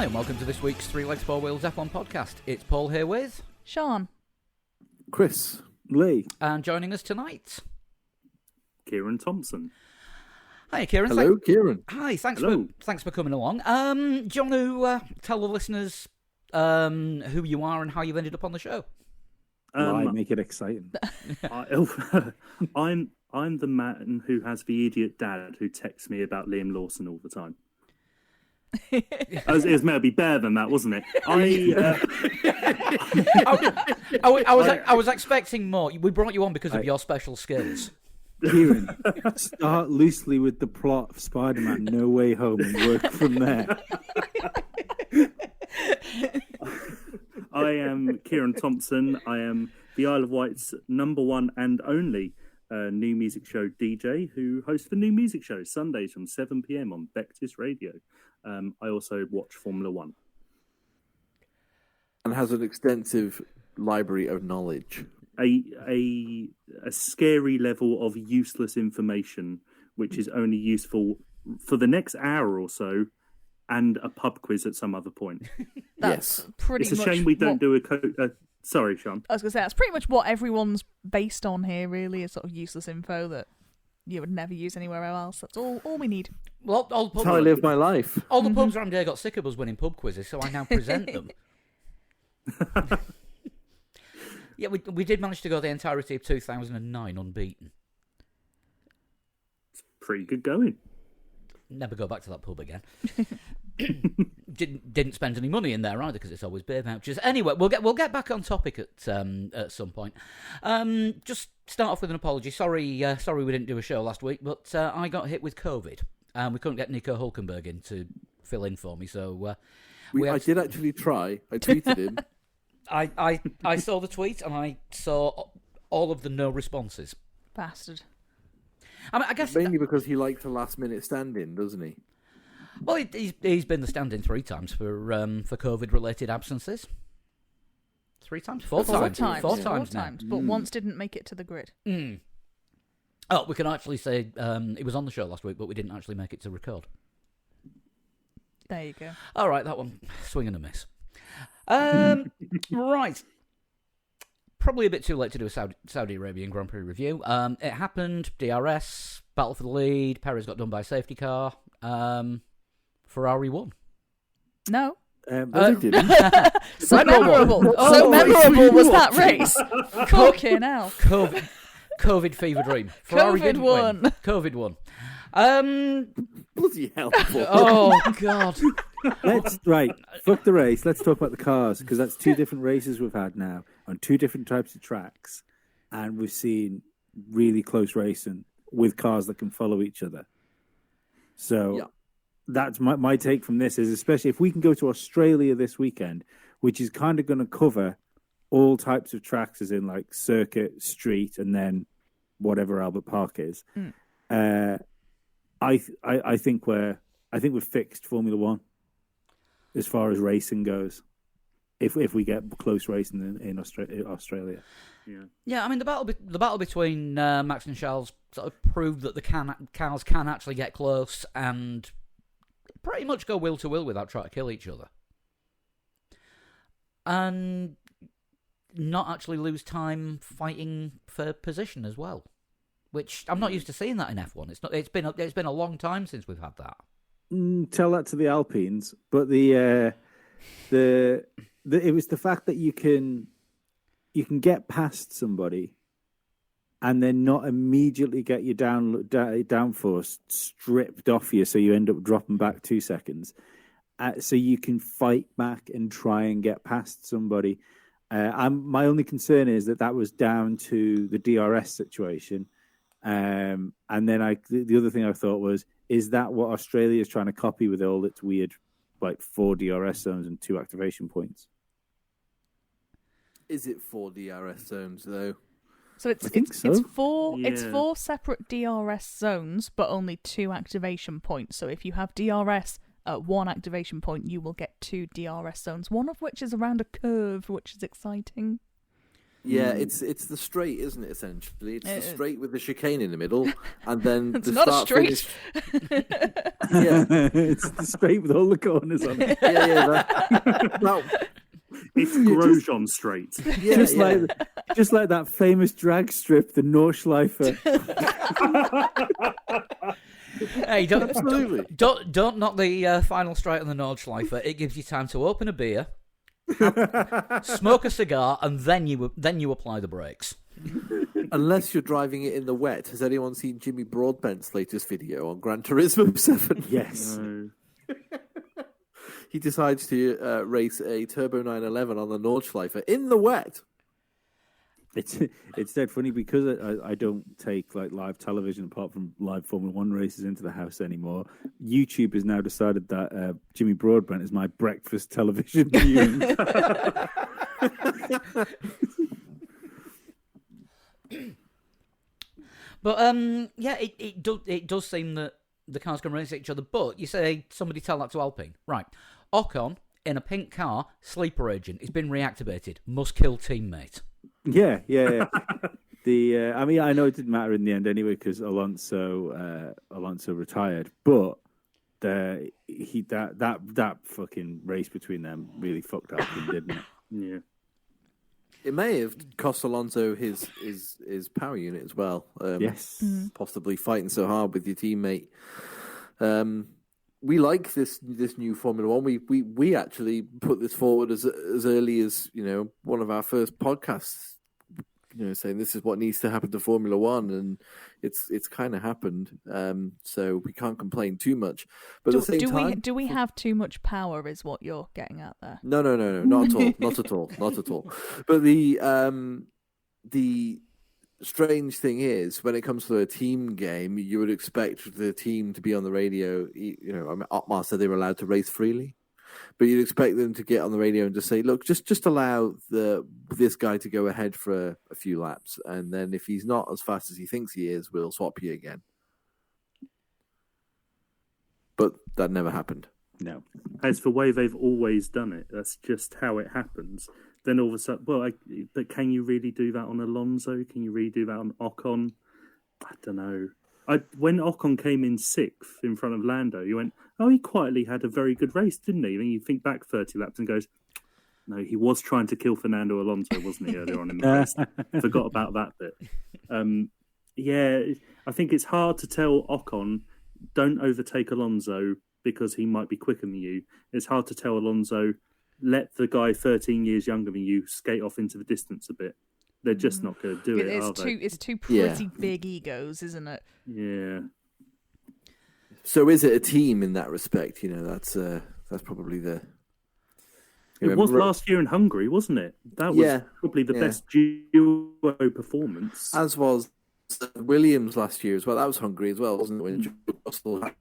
Hi, and welcome to this week's Three Legs, Four Wheels F1 podcast. It's Paul here with... Sean. Chris. Lee. And joining us tonight... Kieran Thompson. Hi, Kieran. Hello, Kieran. Hi, thanks Hello. for coming along. Do you want to tell the listeners who you are and how you've ended up on the show? Make it exciting. I'm the man who has the idiot dad who texts me about Liam Lawson all the time. It was meant to be better than that, wasn't it? I was expecting more. We brought you on because of your special skills. Kieran, start loosely with the plot of Spider-Man No Way Home and work from there. I am Kieran Thompson. I am the Isle of Wight's #1 and only new music show DJ who hosts the new music show Sundays from 7 p.m. on Bectis Radio. I also watch Formula One. And has an extensive library of knowledge. A scary level of useless information, which is only useful for the next hour or so, and a pub quiz at some other point. Yes. Pretty It's a much shame we don't do a... Sorry, Sean. I was going to say, that's pretty much what everyone's based on here, really, is sort of useless info that you would never use anywhere else. That's all we need. Well, That's how I live my life. all the pubs around here got sick of us winning pub quizzes, so I now present them. Yeah, we did manage to go the entirety of 2009 unbeaten. It's pretty good going. Never go back to that pub again. Didn't spend any money in there either because it's always beer vouchers. Anyway, we'll get back on topic at some point. Just start off with an apology. Sorry we didn't do a show last week, but I got hit with COVID. We couldn't get Nico Hulkenberg in to fill in for me, so I did actually try. I tweeted him. I saw the tweet and I saw all of the no responses. Bastard. I mean, I guess Mainly because he liked a last-minute stand-in, doesn't he? well, he's been the stand-in 3 times for COVID-related absences. 3 times, 4 times, 4 times now. But once didn't make it to the grid. Oh, we can actually say it was on the show last week, but we didn't actually make it to record. There you go. All right, that one, swing and a miss. Right. Probably a bit too late to do a Saudi Arabian Grand Prix review. It happened, DRS, battle for the lead, Perez got done by a safety car, Ferrari won. No. They didn't. So memorable. Oh, So memorable was that race. Fucking hell. COVID fever dream. Ferrari COVID didn't won. win. COVID won. Bloody hell. Oh, God. Fuck the race. Let's talk about the cars, because that's 2 different races we've had now on 2 different types of tracks, and we've seen really close racing with cars that can follow each other. So Yeah. that's my take from this, is especially if we can go to Australia this weekend, which is kind of going to cover all types of tracks, as in like circuit, street, and then whatever Albert Park is. I think we've fixed Formula One as far as racing goes. If we get close racing in Australia. Yeah, I mean the battle between Max and Charles sort of proved that the cars can actually get close and pretty much go will to will without trying to kill each other, and not actually lose time fighting for position as well, which I'm not used to seeing that in F1. It's been a long time since we've had that. Tell that to the Alpines, but it was the fact that you can get past somebody and then not immediately get your downforce stripped off you, so you end up dropping back 2 seconds. So you can fight back and try and get past somebody. My only concern is that was down to the DRS situation. And then the other thing I thought was, is that what Australia is trying to copy with all its weird, like 4 DRS zones and 2 activation points? Is it 4 DRS zones, though? So it's 4 separate DRS zones, but only 2 activation points. So if you have DRS at 1 activation point, you will get 2 DRS zones, one of which is around a curve, which is exciting. Yeah, it's the straight, isn't it? Essentially, it's the straight with the chicane in the middle, and then It's the not a start straight. finish. Yeah, It's the straight with all the corners on it. yeah. That, It's Grosjean Straight. yeah, Just like that famous drag strip, the Nordschleife. Hey, Absolutely. don't knock the final straight on the Nordschleife. It gives you time to open a beer, smoke a cigar, and then you apply the brakes. Unless you're driving it in the wet. Has anyone seen Jimmy Broadbent's latest video on Gran Turismo 7? Yes. No. He decides to race a Turbo 911 on the Nordschleife in the wet. It's dead funny because I don't take like live television apart from live Formula One races into the house anymore. YouTube has now decided that Jimmy Broadbent is my breakfast television viewing. But yeah, it does seem that the cars can race each other. But you say somebody tell that to Alpine, right? Ocon in a pink car, sleeper agent. It's been reactivated. Must kill teammate. Yeah. I mean, I know it didn't matter in the end anyway because Alonso retired, but that fucking race between them really fucked up, didn't it? Yeah. It may have cost Alonso his power unit as well. Yes. Possibly fighting so hard with your teammate. We like this new Formula One. We actually put this forward as early as one of our first podcasts. Saying this is what needs to happen to Formula One, and it's kind of happened. So we can't complain too much. But at the same time, do we have too much power? Is what you're getting at there? No, not at all, not at all. But the strange thing is, when it comes to a team game, you would expect the team to be on the radio. Otmar said they were allowed to race freely, but you'd expect them to get on the radio and just say, "Look, just allow this guy to go ahead for a few laps, and then if he's not as fast as he thinks he is, we'll swap you again." But that never happened. No. As for the way they've always done it, that's just how it happens. Then all of a sudden, but can you really do that on Alonso? Can you really do that on Ocon? I don't know. When Ocon came in 6th in front of Lando, you went, oh, he quietly had a very good race, didn't he? Then you think back 30 laps and goes, no, he was trying to kill Fernando Alonso, wasn't he, earlier on in the race? Forgot about that bit. Yeah, I think it's hard to tell Ocon, don't overtake Alonso because he might be quicker than you. It's hard to tell Alonso, let the guy 13 years younger than you skate off into the distance a bit. They're just not going to do it, are they? It's two pretty big egos, isn't it? Yeah. So is it a team in that respect? That's probably the... It was last year in Hungary, wasn't it? That was probably the best duo performance. As was Williams last year as well. That was Hungary as well, wasn't it? When Russell had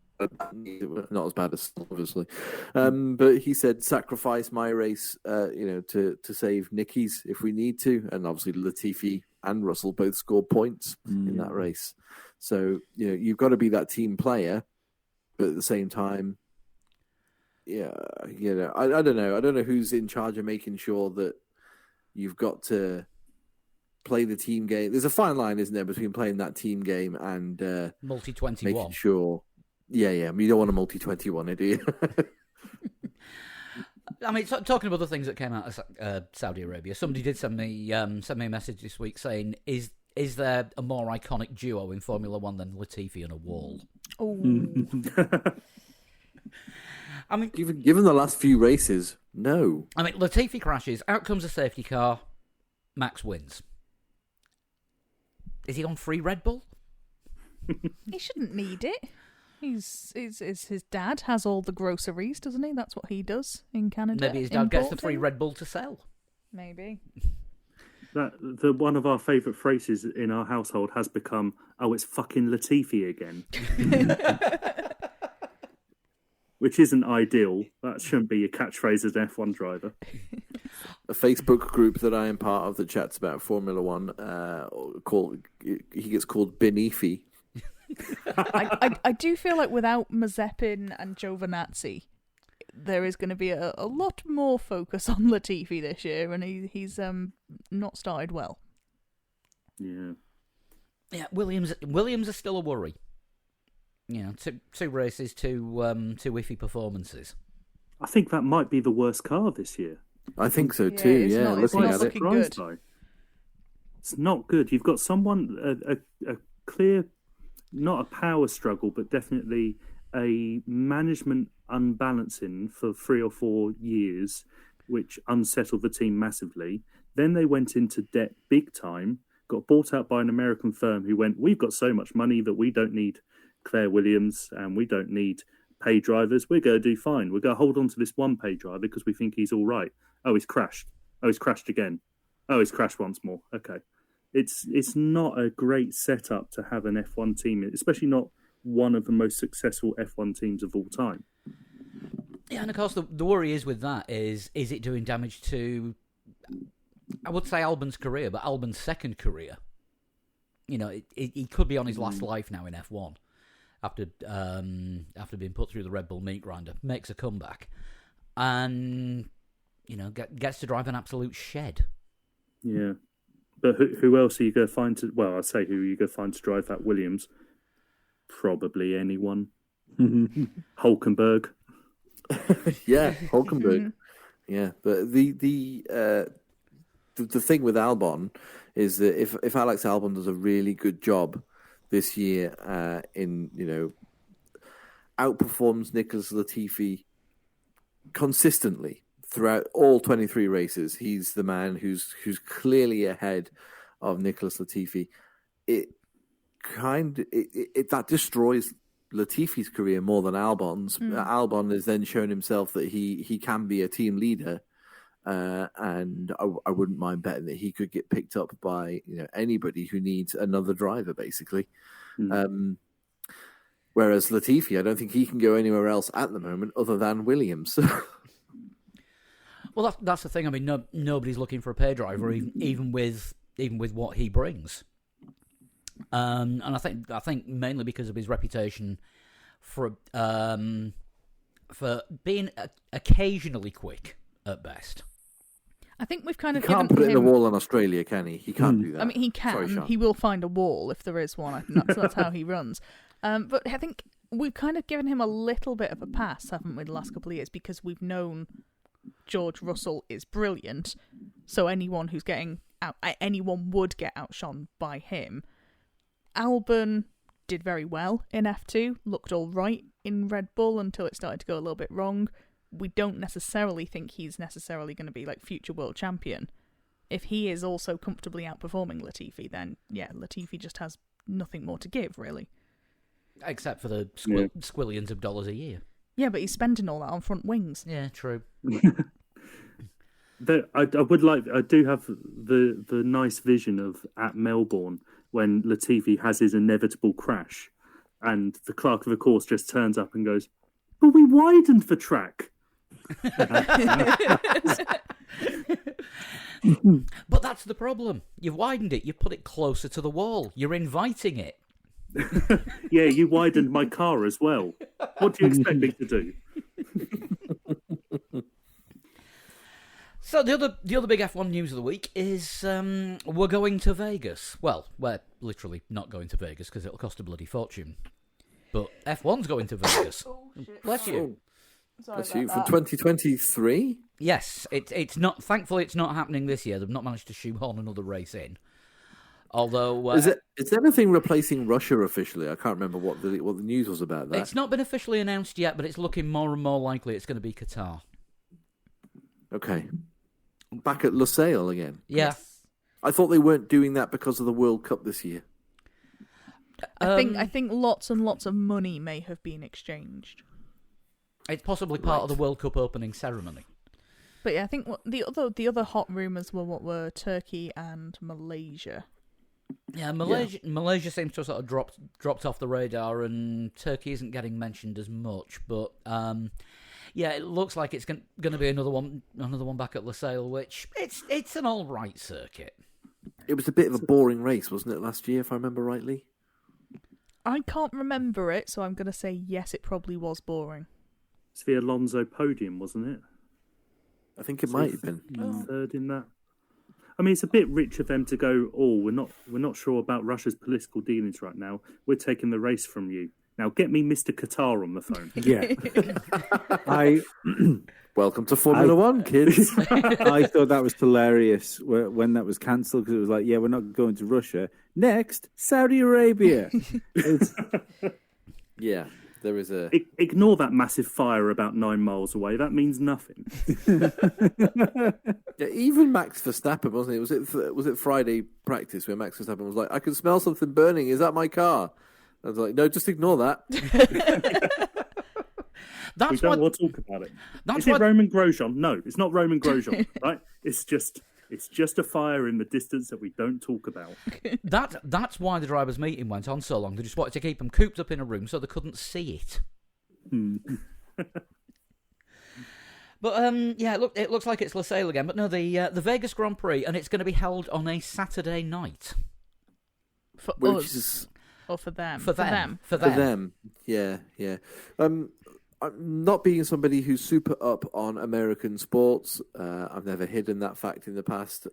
not as bad as obviously, but he said sacrifice my race, to save Nicky's if we need to, and obviously Latifi and Russell both scored points in that race. So you've got to be that team player, but at the same time, I don't know. I don't know who's in charge of making sure that you've got to play the team game. There's a fine line, isn't there, between playing that team game and multi-21. Making sure. Yeah. I mean, you don't want a multi-21, do you? I mean, talking about other things that came out of Saudi Arabia, somebody did send me a message this week saying, "Is there a more iconic duo in Formula One than Latifi and a wall?" Oh, I mean, given the last few races, no. I mean, Latifi crashes, out comes a safety car, Max wins. Is he on free Red Bull? he shouldn't need it. His dad has all the groceries, doesn't he? That's what he does in Canada. Maybe his dad gets the free Red Bull to sell. Maybe. That one of our favourite phrases in our household has become, "Oh, it's fucking Latifi again," which isn't ideal. That shouldn't be your catchphrase as an F1 driver. A Facebook group that I am part of that chats about Formula One, he gets called Benefi. I do feel like without Mazepin and Giovinazzi, there is going to be a lot more focus on Latifi this year, and he's not started well. Yeah. Yeah, Williams are still a worry. You know, two races, two iffy performances. I think that might be the worst car this year. I think so Yeah, too. it's Yeah, not- it's looking not at it. looking good. By. It's not good. You've got someone a clear, not a power struggle, but definitely a management unbalancing for 3 or 4 years, which unsettled the team massively. Then they went into debt big time, got bought out by an American firm who went, we've got so much money that we don't need Claire Williams and we don't need pay drivers. We're going to do fine. We're going to hold on to this one pay driver because we think he's all right. Oh, he's crashed. Oh, he's crashed again. Oh, he's crashed once more. Okay. It's not a great setup to have an F1 team, especially not one of the most successful F1 teams of all time. Yeah, and of course the worry is with that is it doing damage to, I would say Albon's career, but Albon's second career. You know, he could be on his last life now in F1 after being put through the Red Bull meat grinder, makes a comeback, and you know gets to drive an absolute shed. Yeah, but who else are you going to find to? Well, I say who are you going to find to drive that Williams? Probably anyone. Hulkenberg. Yeah, Hulkenberg. Yeah, but the thing with Albon is that if Alex Albon does a really good job this year in outperforms Nicholas Latifi consistently throughout all 23 races, he's the man who's clearly ahead of Nicholas Latifi. That destroys Latifi's career more than Albon's. Albon has then shown himself that he can be a team leader, and I wouldn't mind betting that he could get picked up by anybody who needs another driver, basically. Whereas Latifi, I don't think he can go anywhere else at the moment other than Williams. Well, that's the thing. I mean, nobody's looking for a pay driver, even with what he brings. And I think mainly because of his reputation for being occasionally quick at best. I think we've kind He of can't given put it in him... a wall in Australia, can he? He can't do that. I mean, he can. Sorry, Sean. He will find a wall if there is one. I think that's how he runs. But I think we've kind of given him a little bit of a pass, haven't we, the last couple of years, because we've known George Russell is brilliant. So anyone who's getting out, anyone would get outshone by him. Albon did very well in F2, looked all right in Red Bull until it started to go a little bit wrong. We don't necessarily think he's necessarily going to be like future world champion. If he is also comfortably outperforming Latifi, then yeah, Latifi just has nothing more to give, really. Except for the squillions of dollars a year. Yeah, but he's spending all that on front wings. Yeah, true. I do have the nice vision of at Melbourne when Latifi has his inevitable crash and the clerk of the course just turns up and goes, but we widened the track. But that's the problem. You've widened it. You've put it closer to the wall. You're inviting it. Yeah, you widened my car as well. What do you expect me to do? So the other big F1 news of the week is we're going to Vegas. Well, we're literally not going to Vegas because it'll cost a bloody fortune. But F1's going to Vegas. Bless you. Bless you. From 2023? Yes, it's not. Thankfully, it's not happening this year. They've not managed to shoehorn another race in. Although, is there anything replacing Russia officially? I can't remember what the news was about that. It's not been officially announced yet, but it's looking more and more likely it's going to be Qatar. Okay. Back at Lusail again. Yeah. I thought they weren't doing that because of the World Cup this year. I think lots and lots of money may have been exchanged. It's possibly part of the World Cup opening ceremony. But yeah, I think the other hot rumours were Turkey and Malaysia. Yeah, Malaysia seems to have sort of dropped off the radar, and Turkey isn't getting mentioned as much. But yeah, it looks like it's going to be another one back at Lusail, which it's an all right circuit. It was a bit of a boring race, wasn't it, last year, if I remember rightly? I can't remember it, so I'm going to say yes, it probably was boring. It's the Alonso podium, wasn't it? I think it might have been. Third in that. I mean, it's a bit rich of them to go, we're not sure about Russia's political dealings right now. We're taking the race from you. Now get me Mr. Qatar on the phone. Yeah. Welcome to Formula One, kids. I thought that was hilarious when that was cancelled, because it was like, yeah, we're not going to Russia. Next, Saudi Arabia. Yeah, there is a... Ignore that massive fire about 9 miles away. That means nothing. Yeah, even Max Verstappen, wasn't it? Was it Friday practice where Max Verstappen was like, I can smell something burning. Is that my car? I was like, no, just ignore that. We don't want to talk about it. Is it Roman Grosjean? No, it's not Roman Grosjean, right? It's just a fire in the distance that we don't talk about. That's why the drivers' meeting went on so long. They just wanted to keep them cooped up in a room so they couldn't see it. But look, it looks like it's Losail again. But no, the Vegas Grand Prix, and it's going to be held on a Saturday night. For Which us. is... Or for them. For them. Yeah. I'm not being somebody who's super up on American sports. I've never hidden that fact in the past.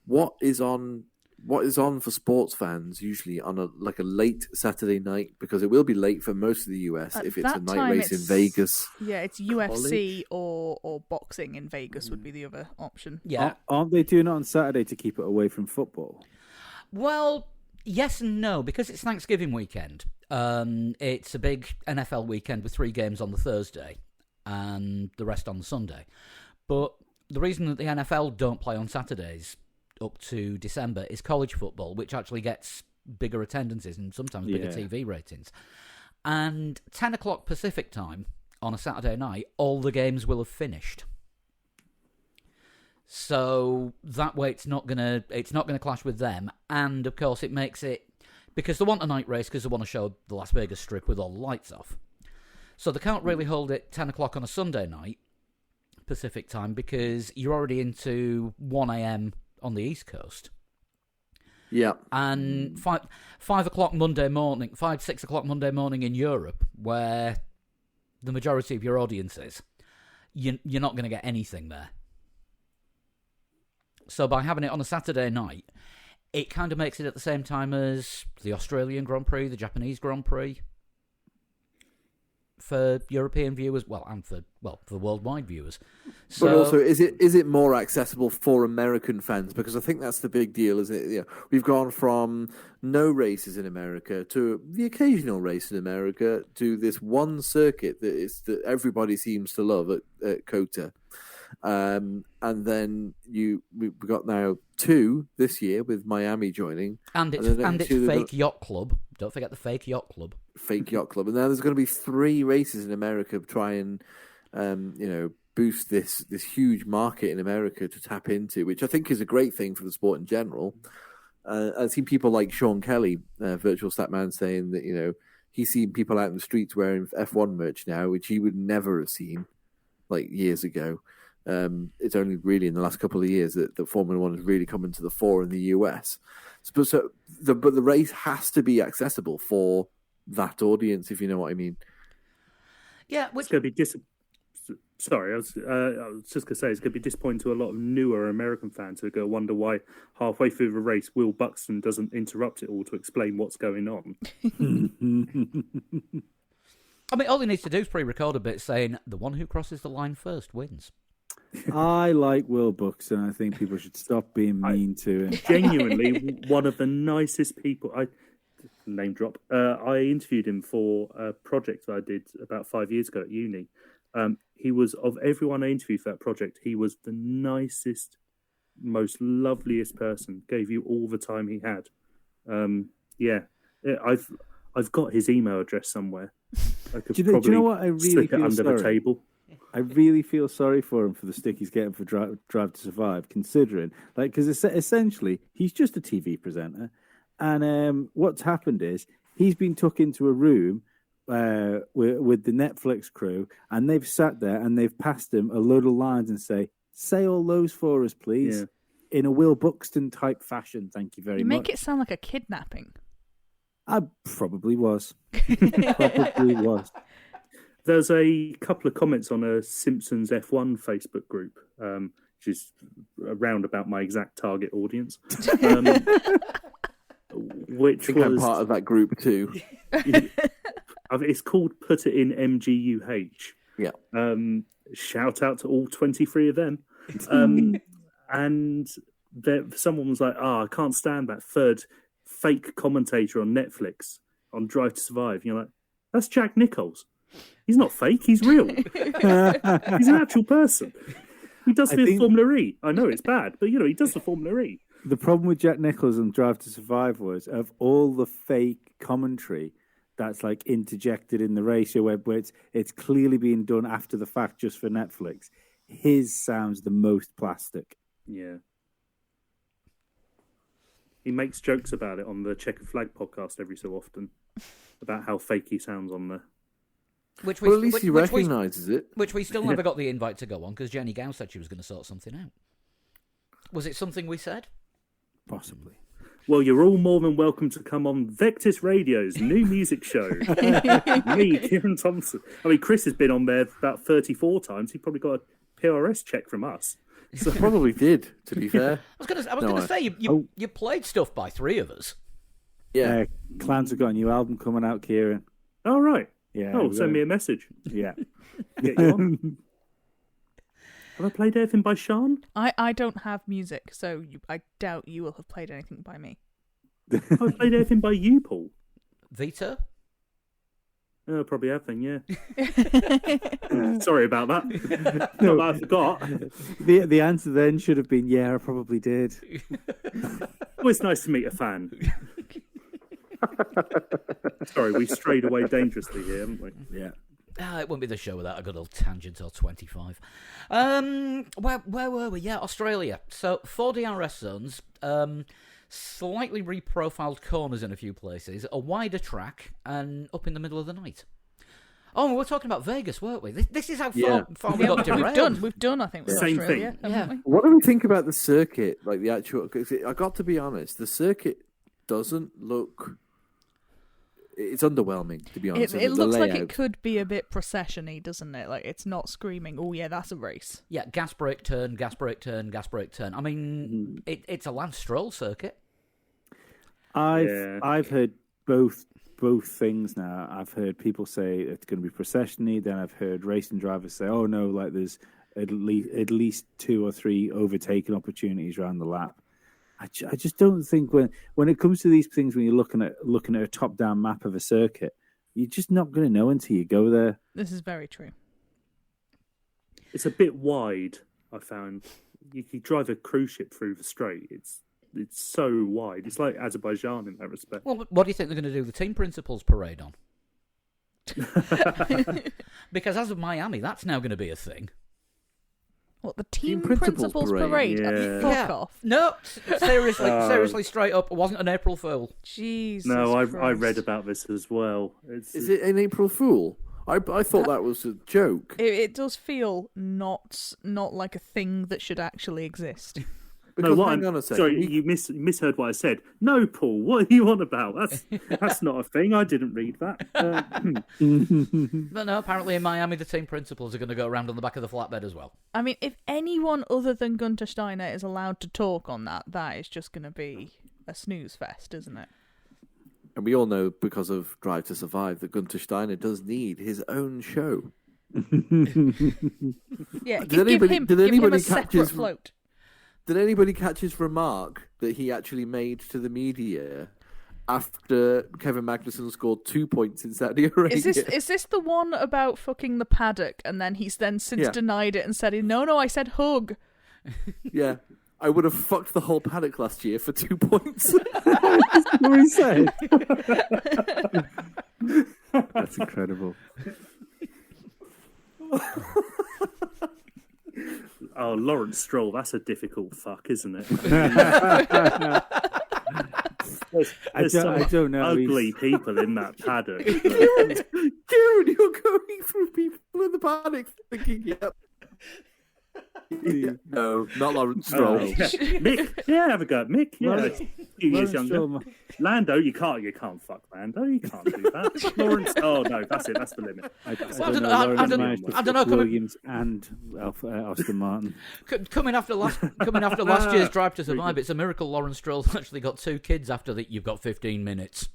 What is on for sports fans usually on a late Saturday night, because it will be late for most of the US if it's a night race in Vegas. Yeah, it's UFC or boxing in Vegas would be the other option. Yeah. Aren't they doing it on Saturday to keep it away from football? Well, yes and no, because it's Thanksgiving weekend. It's a big NFL weekend with 3 games on the Thursday and the rest on the Sunday. But the reason that the NFL don't play on Saturdays up to December is college football, which actually gets bigger attendances and sometimes bigger TV ratings. And 10 o'clock Pacific time on a Saturday night, all the games will have finished. So that way it's not gonna clash with them, and of course it makes it, because they want a night race because they want to show the Las Vegas Strip with all the lights off. So they can't really hold it 10 o'clock on a Sunday night Pacific time, because you're already into 1 a.m. on the East Coast. Yeah, and 5 o'clock Monday morning, 6 o'clock Monday morning in Europe, where the majority of your audience is, you're not going to get anything there. So by having it on a Saturday night, it kind of makes it at the same time as the Australian Grand Prix, the Japanese Grand Prix, for European viewers, and for worldwide viewers. So, but also, is it more accessible for American fans? Because I think that's the big deal, isn't it? You know, we've gone from no races in America to the occasional race in America to this one circuit that everybody seems to love at COTA. And then we've got now 2 this year with Miami joining, and it's Fake Yacht Club. Don't forget the Fake Yacht Club. Fake Yacht Club, and now there's going to be 3 races in America to try and boost this huge market in America to tap into, which I think is a great thing for the sport in general. I've seen people like Sean Kelly, Virtual Statman, saying that he's seen people out in the streets wearing F1 merch now, which he would never have seen years ago. It's only really in the last couple of years that Formula One has really come into the fore in the US. But the race has to be accessible for that audience, if you know what I mean. Yeah, it's going to be Sorry, I was just going to say it's going to be disappointing to a lot of newer American fans who are going to wonder why halfway through the race Will Buxton doesn't interrupt it all to explain what's going on. I mean, all he needs to do is pre-record a bit saying, the one who crosses the line first wins. I like Will Buxton. I think people should stop being mean to him. Genuinely, one of the nicest people. Name drop. I interviewed him for a project that I did about 5 years ago at uni. He was, of everyone I interviewed for that project, he was the nicest, most loveliest person. Gave you all the time he had. I've got his email address somewhere. I could do you know what? I really slip it feel under sorry. the table. I really feel sorry for him for the stick he's getting for Drive to Survive, considering, because essentially he's just a TV presenter, and what's happened is he's been took into a room with the Netflix crew, and they've sat there and they've passed him a load of lines and say all those for us, please, in a Will Buxton type fashion. Thank you very much. You make it sound like a kidnapping. I probably was. Probably was. There's a couple of comments on a Simpsons F1 Facebook group, which is around about my exact target audience. Which I think I'm part of that group too. It's called Put It In MGUH. Yeah. Shout out to all 23 of them. And someone was like, I can't stand that third fake commentator on Netflix on Drive to Survive. And you're like, that's Jack Nichols. He's not fake, he's real. He's an actual person. He does the Formula E. I know it's bad, but he does the Formula E. The problem with Jack Nichols on Drive to Survive was, of all the fake commentary that's like interjected in the race where it's clearly being done after the fact just for Netflix, his sounds the most plastic. Yeah. He makes jokes about it on the Checkered Flag podcast every so often, about how fake he sounds on there. At least he recognises it. Which we still never got the invite to go on, because Jenny Gow said she was going to sort something out. Was it something we said? Possibly. Well, you're all more than welcome to come on Vectis Radio's new music show. Me, Kieran Thompson. I mean, Chris has been on there about 34 times. He probably got a PRS check from us. So probably did, to be fair. I was going to say, you played stuff by three of us. Yeah. Clans have got a new album coming out, Kieran. Oh, right. Yeah. Oh, send me a message. Yeah. Get you on. Have I played anything by Sean? I don't have music, so I doubt you will have played anything by me. Have I played anything by you, Paul? Vita? Oh, probably have then, yeah. Sorry about that. Not that I forgot. The answer then should have been, yeah, I probably did. Always nice to meet a fan. Sorry, we strayed away dangerously here, haven't we? Yeah. It wouldn't be the show without a good old tangent or 25. Where were we? Yeah, Australia. So, 4 DRS zones, slightly reprofiled corners in a few places, a wider track, and up in the middle of the night. Oh, we were talking about Vegas, weren't we? This is how far we got derailed. We've done, I think, with Same Australia, thing. haven't we? What do we think about the circuit? Like the actual... Cause I got to be honest, the circuit doesn't look... It's underwhelming, to be honest. It looks like it could be a bit procession-y, doesn't it? Like, it's not screaming, oh yeah, that's a race. Yeah, gas brake turn, gas brake turn, gas brake turn. I mean, it's a Lance Stroll circuit. I've heard both things now. I've heard people say it's going to be procession-y. Then I've heard racing drivers say, "Oh no, like there's at least 2 or 3 overtaking opportunities around the lap." I just don't think when it comes to these things, when you're looking at a top-down map of a circuit, you're just not going to know until you go there. This is very true. It's a bit wide, I found. You could drive a cruise ship through the straight. It's so wide. It's like Azerbaijan in that respect. Well, what do you think they're going to do the team principals parade on? Because as of Miami, that's now going to be a thing. What, the team principals parade? Yeah. Fuck off. No, seriously, straight up, it wasn't an April Fool. Jesus No, I Christ. read about this as well. Is it an April Fool? I thought that was a joke. It does feel not like a thing that should actually exist. Because, No, hang on a second. sorry, you misheard what I said. No, Paul, what are you on about? That's not a thing. I didn't read that. But no, apparently in Miami, the team principals are going to go around on the back of the flatbed as well. I mean, if anyone other than Gunter Steiner is allowed to talk on that is just going to be a snooze fest, isn't it? And we all know, because of Drive to Survive, that Gunter Steiner does need his own show. Yeah, Did give him anybody a separate catch his- float. Did anybody catch his remark that he actually made to the media after Kevin Magnussen scored 2 points in Saudi Arabia? Is this the one about fucking the paddock, and then he's then since denied it and said, no, I said hug. Yeah. I would have fucked the whole paddock last year for 2 points. What he said? That's incredible. Oh, Lawrence Stroll, that's a difficult fuck, isn't it? There's I don't know. ugly people in that paddock. Kieran, you're going through people in the paddock thinking, yep. No, not Lawrence Stroll. Oh, yeah. Mick, yeah, have a go at Mick. Yeah, Lawrence- a few years Lawrence younger. Stroll, Lando, you can't fuck Lando. You can't do that. Lawrence, oh no, that's it. That's the limit. I don't Well, know. I Lawrence don't- managed to I don't fuck know, coming- Williams and Aston Martin. Coming after last year's Drive to Survive, it's a miracle Lawrence Stroll's actually got 2 kids after that. You've got 15 minutes.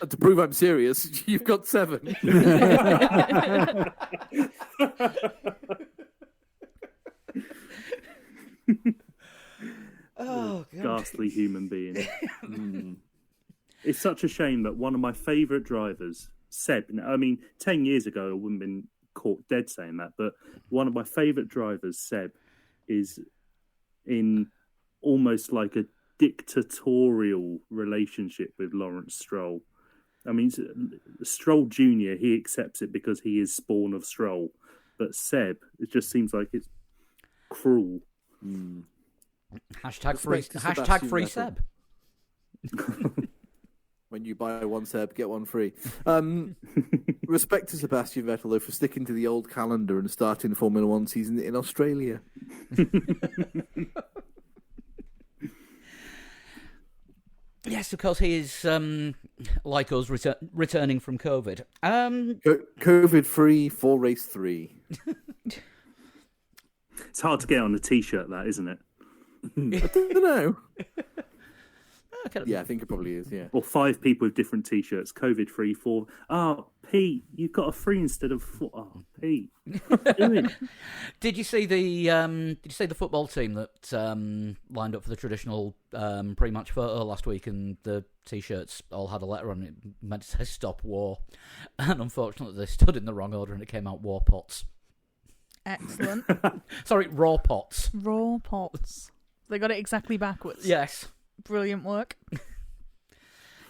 To prove I'm serious, you've got 7. Oh, God. Ghastly human being. It's such a shame that one of my favourite drivers, Seb. I mean, 10 years ago, I wouldn't have been caught dead saying that, but one of my favourite drivers, Seb, is in almost like a dictatorial relationship with Lawrence Stroll. I mean, Stroll Jr., he accepts it because he is spawn of Stroll, but Seb, it just seems like it's cruel. Hashtag free Sebastian Vettel. Seb. When you buy one Seb, get one free. Respect to Sebastian Vettel, though, for sticking to the old calendar and starting the Formula One season in Australia. Yes, of course, he is, like us, returning from COVID. COVID-free for race 3. It's hard to get on a T-shirt, that, isn't it? I don't know. Okay. Yeah, I think it probably is, yeah. Or 5 people with different T-shirts. COVID-free, 4. Oh, Pete, you've got a 3 instead of 4. Oh, Pete, what are you doing? Did you see the football team that lined up for the traditional pre-match photo last week, and the T-shirts all had a letter on it meant to say "Stop War," and unfortunately they stood in the wrong order and it came out "War Pots." Excellent. Sorry, Raw Pots. Raw pots. They got it exactly backwards. Yes. Brilliant work.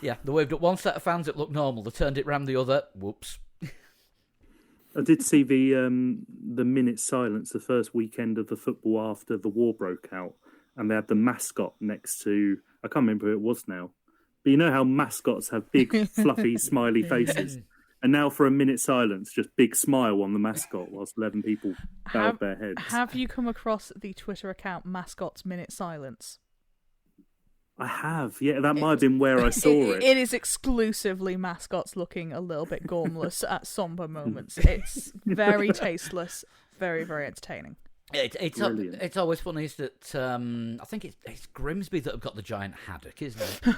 Yeah, they waved at one set of fans, it looked normal. They turned it round the other. Whoops. I did see the minute silence the first weekend of the football after the war broke out, and they had the mascot next to, I can't remember who it was now, but you know how mascots have big fluffy smiley faces, and now for a minute silence, just big smile on the mascot whilst 11 people bowed their heads. Have you come across the Twitter account Mascots Minute Silence? I have, yeah, that might have been where I saw it. It is exclusively mascots looking a little bit gormless at somber moments. It's very tasteless, very, very entertaining. Brilliant. It's always funny is that I think it's Grimsby that have got the giant haddock, isn't it?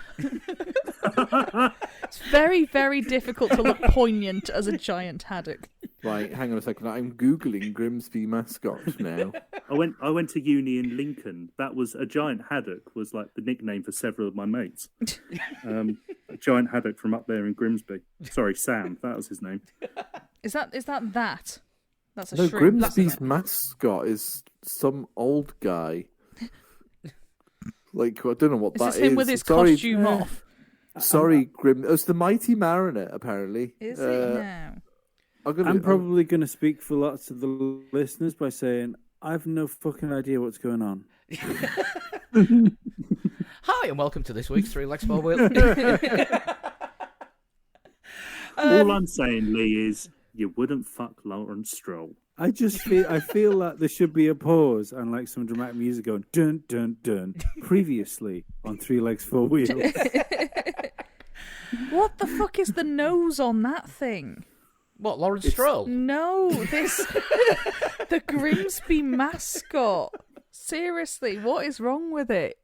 It's very, very difficult to look poignant as a giant haddock. Right, hang on a second. I'm Googling Grimsby mascot now. I went to uni in Lincoln. That was a giant haddock was like the nickname for several of my mates. A giant haddock from up there in Grimsby. Sorry, Sam. That was his name. Is that? That's a No, shrimp. Grimsby's mascot is some old guy. Like, I don't know what Is that this is. him with his Sorry, costume off? Sorry, Grim. It's the Mighty Mariner, apparently. Is it now? I'm probably going to speak for lots of the listeners by saying I've no fucking idea what's going on. Hi, and welcome to this week's Three Legs Four Wheel. All I'm saying, Lee, is you wouldn't fuck Lawrence Stroll. I feel like there should be a pause and like some dramatic music going dun dun dun. Previously on Three Legs Four Wheels. What the fuck is the nose on that thing? What, Lawrence Stroll? No, the Grimsby mascot. Seriously, what is wrong with it?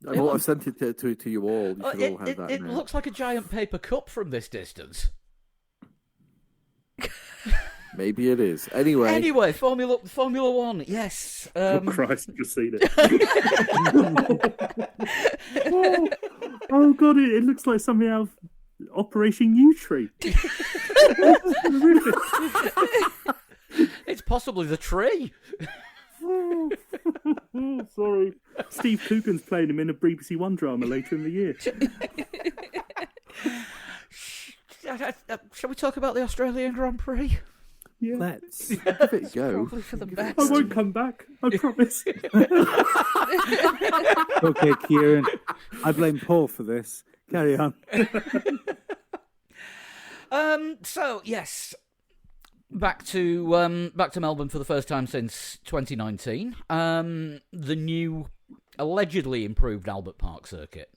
I've sent it to you all. You should all have that It now. looks like a giant paper cup from this distance. Maybe it is. Anyway, Formula One, yes. Oh, Christ, I've just seen it. oh, God, it looks like something out of Operation U-Tree. It's possibly the tree. Sorry. Steve Coogan's playing him in a BBC One drama later in the year. Shall we talk about the Australian Grand Prix? Yeah. Let's. give it a go. Probably for the best. I won't come back, I promise. Okay, Kieran. I blame Paul for this. Carry on. So yes, Back to Melbourne for the first time since 2019. The new, allegedly improved Albert Park circuit.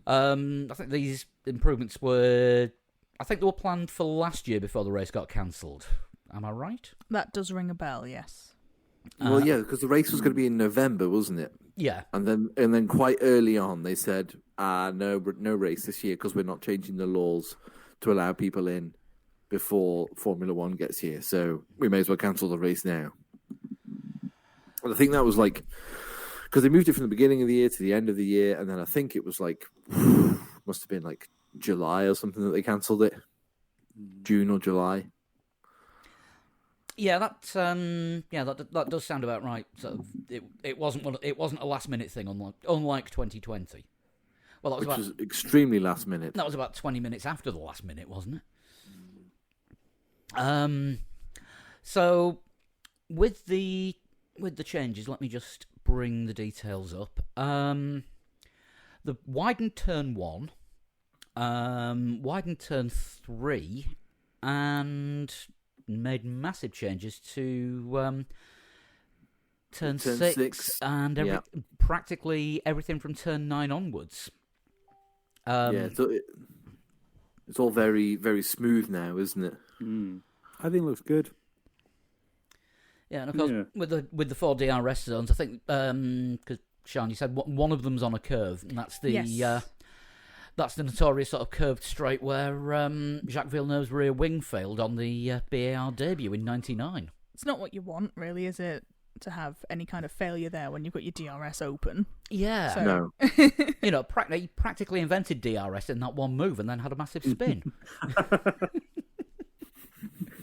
I think these improvements were planned for last year before the race got cancelled. Am I right? That does ring a bell, yes. Well, yeah, because the race was going to be in November, wasn't it? Yeah. And then quite early on, they said, no race this year because we're not changing the laws to allow people in before Formula One gets here. So we may as well cancel the race now. And I think that was like, because they moved it from the beginning of the year to the end of the year, and then I think it was like, must have been like July or something that they cancelled it. June or July. Yeah, that does sound about right. So it wasn't a last minute thing, unlike 2020. Well, Which was extremely last minute. That was about 20 minutes after the last minute, wasn't it? So with the changes, let me just bring the details up. The widened turn 1, widened turn 3, and made massive changes to turn 6 and practically everything from turn 9 onwards. It's all very, very smooth now, isn't it? I think it looks good. Yeah, and of course, with the 4 DRS zones, I think, because Sean, you said one of them's on a curve, and that's the that's the notorious sort of curved straight where Jacques Villeneuve's rear wing failed on the BAR debut in '99. It's not what you want, really, is it? To have any kind of failure there when you've got your DRS open. Yeah. So... No. You know, he practically invented DRS in that one move and then had a massive spin.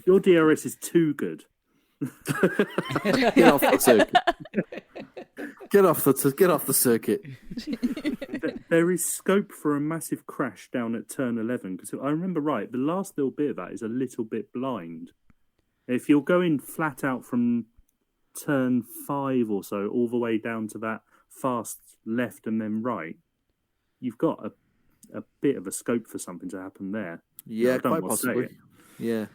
Your DRS is too good. Get off the circuit. Get off the circuit. There is scope for a massive crash down at turn 11, because I remember right, the last little bit of that is a little bit blind. If you're going flat out from turn 5 or so all the way down to that fast left and then right, you've got a bit of a scope for something to happen there. Yeah, quite possibly. Yeah.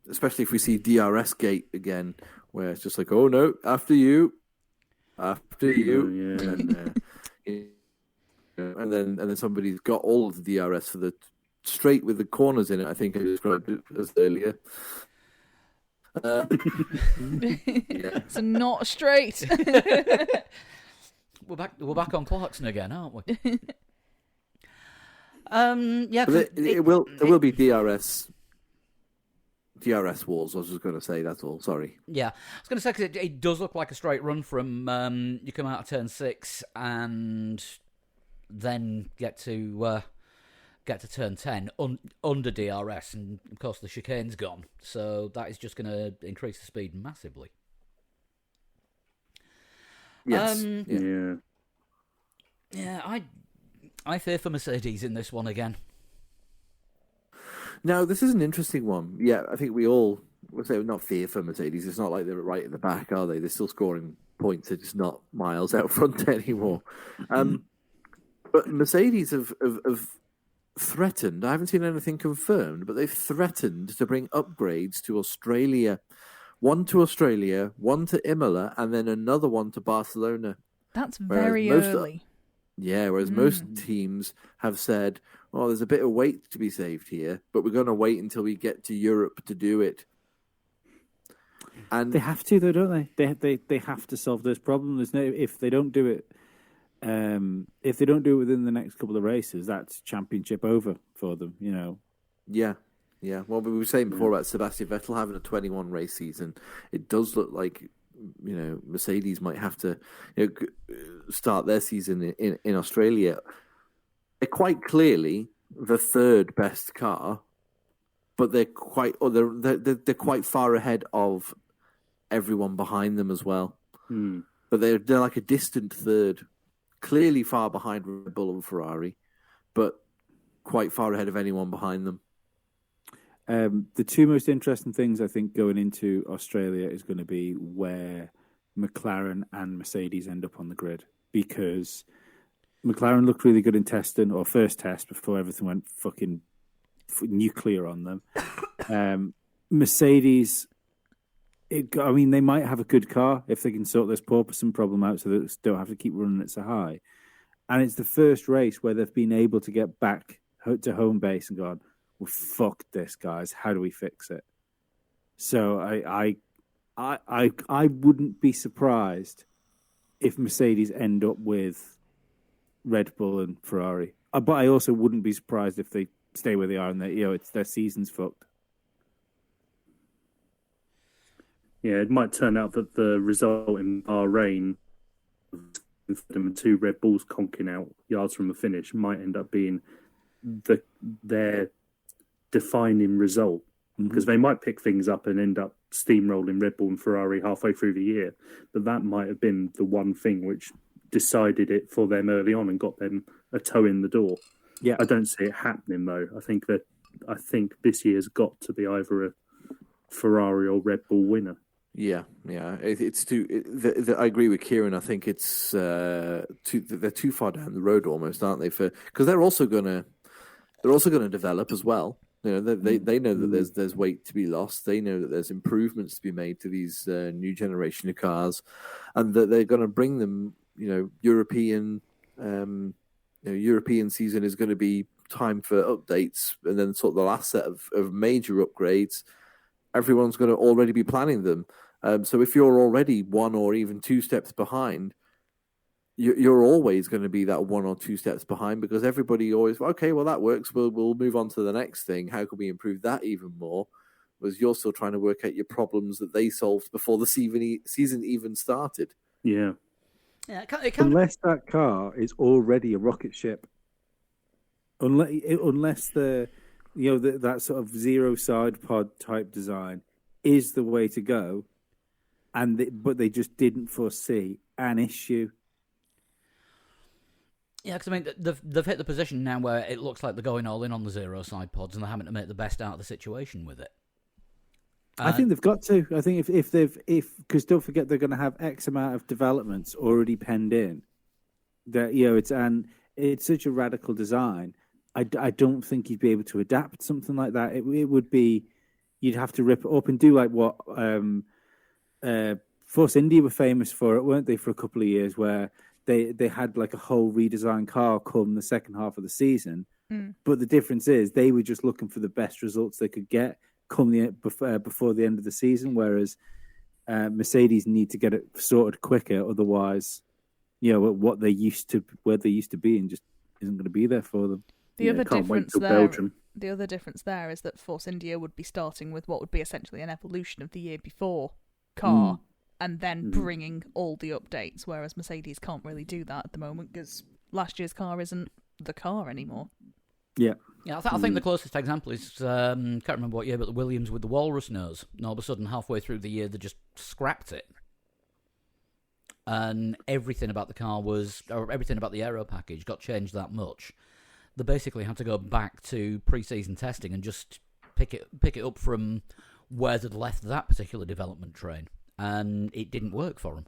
Especially if we see DRS gate again, where it's just like, oh no, after you, and then somebody's got all of the DRS for the straight with the corners in it. I think I described it as earlier. So not straight. We're back on Clarkson again, aren't we? But there will be DRS wars. I was just going to say that's all. Sorry. Yeah, I was going to say because it does look like a straight run from you come out of turn 6 and then get to turn 10 under DRS, and of course the chicane's gone, so that is just going to increase the speed massively. Yes. Yeah. I fear for Mercedes in this one again. Now, this is an interesting one. Yeah, I think we all would say not fear for Mercedes. It's not like they're right at the back, are they? They're still scoring points. They're just not miles out front anymore. But Mercedes have threatened, I haven't seen anything confirmed, but they've threatened to bring upgrades to Australia. One to Australia, one to Imola, and then another one to Barcelona. That's very early. Whereas most teams have said, oh, there's a bit of weight to be saved here, but we're going to wait until we get to Europe to do it. And they have to, though, don't they? They have to solve this problem. If they don't do it, if they don't do it within the next couple of races, that's championship over for them. You know. Yeah. Well, we were saying before about Sebastian Vettel having a 21 race season. It does look like, Mercedes might have to start their season in Australia. They're quite clearly the third best car, but they're quite far ahead of everyone behind them as well. But they're like a distant third, clearly far behind Red Bull and Ferrari, but quite far ahead of anyone behind them. The two most interesting things I think going into Australia is going to be where McLaren and Mercedes end up on the grid, because McLaren looked really good in testing, or first test before everything went fucking nuclear on them. Mercedes, I mean, they might have a good car if they can sort this porpoising problem out so that they don't have to keep running it so high. And it's the first race where they've been able to get back to home base and gone, well, fuck this, guys. How do we fix it? So I wouldn't be surprised if Mercedes end up with Red Bull and Ferrari. But I also wouldn't be surprised if they stay where they are and it's their season's fucked. Yeah, it might turn out that the result in Bahrain, and 2 Red Bulls conking out yards from the finish, might end up being their defining result. Because they might pick things up and end up steamrolling Red Bull and Ferrari halfway through the year. But that might have been the one thing which decided it for them early on and got them a toe in the door. Yeah, I don't see it happening, though. I think this year's got to be either a Ferrari or Red Bull winner. Yeah. It's too. I agree with Kieran. I think it's they're too far down the road almost, aren't they? Because they're also gonna develop as well. You know, they know that there's weight to be lost. They know that there's improvements to be made to these new generation of cars, and that they're going to bring them. You know, European season is going to be time for updates, and then sort of the last set of major upgrades. Everyone's going to already be planning them. So if you're already 1 or even 2 steps behind, you're always going to be that 1 or 2 steps behind because everybody always, okay, well, that works. We'll move on to the next thing. How can we improve that even more? Because you're still trying to work out your problems that they solved before the season even started. Yeah. Yeah, unless that car is already a rocket ship, unless that sort of zero side pod type design is the way to go, but they just didn't foresee an issue. Yeah, because I mean, they've hit the position now where it looks like they're going all in on the zero side pods and they're having to make the best out of the situation with it. I think they've got to. I think if because don't forget they're going to have X amount of developments already penned in. That it's such a radical design. I don't think you'd be able to adapt something like that. It would be you'd have to rip it up and do like what Force India were famous for it, weren't they? For a couple of years, where they had like a whole redesigned car come the second half of the season. But the difference is they were just looking for the best results they could get before the end of the season, whereas Mercedes need to get it sorted quicker. Otherwise, where they used to be, and just isn't going to be there for them. The other difference there is that Force India would be starting with what would be essentially an evolution of the year before car, and then bringing all the updates, whereas Mercedes can't really do that at the moment because last year's car isn't the car anymore. Yeah. Yeah, I think the closest example is, can't remember what year, but the Williams with the walrus nose. And all of a sudden, halfway through the year, they just scrapped it. And everything about the car everything about the aero package got changed that much. They basically had to go back to pre-season testing and just pick it up from where they'd left that particular development train. And it didn't work for them.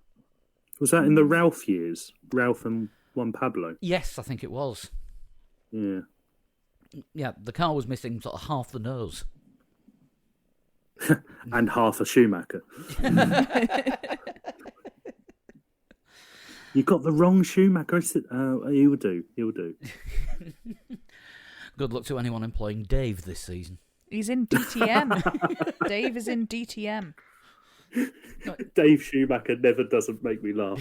Was that in the Ralph years? Ralph and Juan Pablo? Yes, I think it was. Yeah. Yeah, the car was missing sort of half the nose. And half a Schumacher. You got the wrong Schumacher. He'll do. Good luck to anyone employing Dave this season. He's in DTM. Dave is in DTM. Dave Schumacher never doesn't make me laugh.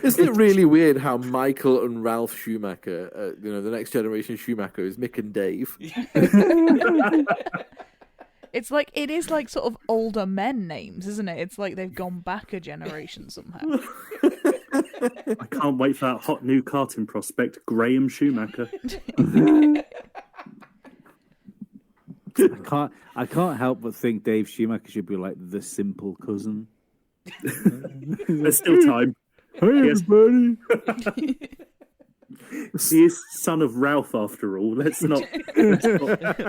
Isn't it really weird how Michael and Ralph Schumacher, the next generation Schumacher is Mick and Dave? It is like sort of older men names, isn't it? It's like they've gone back a generation somehow. I can't wait for that hot new karting prospect, Graham Schumacher. I can't help but think Dave Schumacher should be like the simple cousin. There's still time. Hey, everybody. He is son of Ralph, after all. Let's not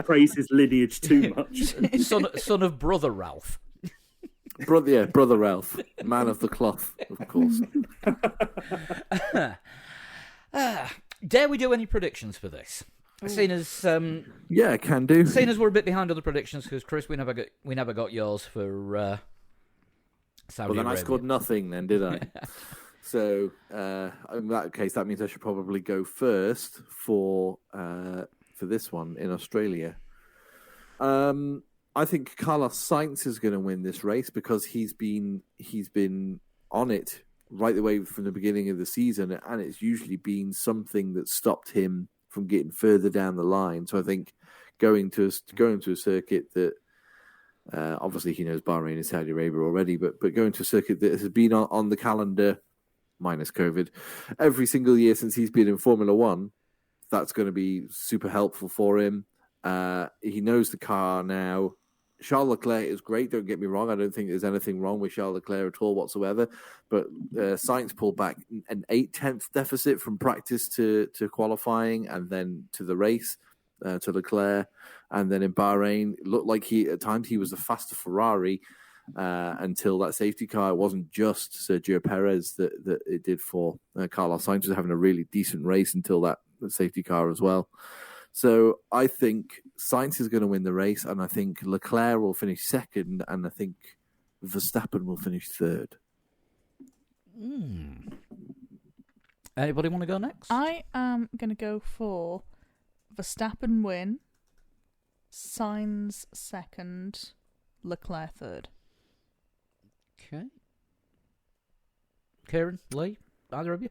praise his lineage too much. Son of brother Ralph. Brother Ralph, man of the cloth, of course. Dare we do any predictions for this? Seeing as Yeah, can do. seeing as we're a bit behind on the predictions, because Chris, we never got yours for Saudi Well, then I Arabia. scored nothing, then, did I? So, in that case, that means I should probably go first for this one in Australia. I think Carlos Sainz is going to win this race because he's been on it right the way from the beginning of the season, and it's usually been something that stopped him from getting further down the line. So I think going to a circuit that obviously he knows Bahrain and Saudi Arabia already, but going to a circuit that has been on the calendar minus COVID every single year since he's been in Formula One, that's going to be super helpful for him. He knows the car now. Charles Leclerc is great, don't get me wrong. I don't think there's anything wrong with Charles Leclerc at all whatsoever. But Sainz pulled back an 8/10 deficit from practice to qualifying and then to the race to Leclerc. And then in Bahrain, it looked like at times he was a faster Ferrari until that safety car. It wasn't just Sergio Perez that it did for. Carlos Sainz was having a really decent race until that safety car as well. So I think Sainz is going to win the race, and I think Leclerc will finish second, and I think Verstappen will finish third. Anybody want to go next? I am going to go for Verstappen win, Sainz second, Leclerc third. Okay. Kieran, Lee, either of you?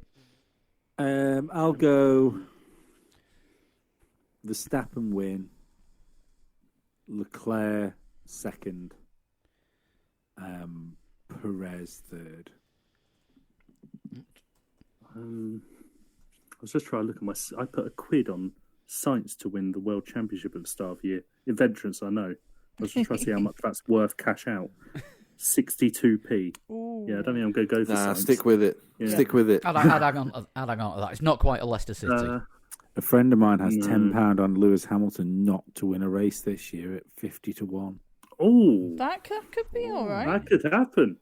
I'll go Verstappen win, Leclerc second, Perez third. I was just trying to look at I put a quid on Sainz to win the World Championship at the start of the year. In Venturance, I know. I was just trying to see how much that's worth cash out. 62p. Ooh. Yeah, I don't think I'm going to go for Sainz. Stick with it. Yeah. Stick with it. I'd hang on to that. It's not quite a Leicester City. A friend of mine has £10 on Lewis Hamilton not to win a race this year at 50-1. Oh, That could be all right. that could happen.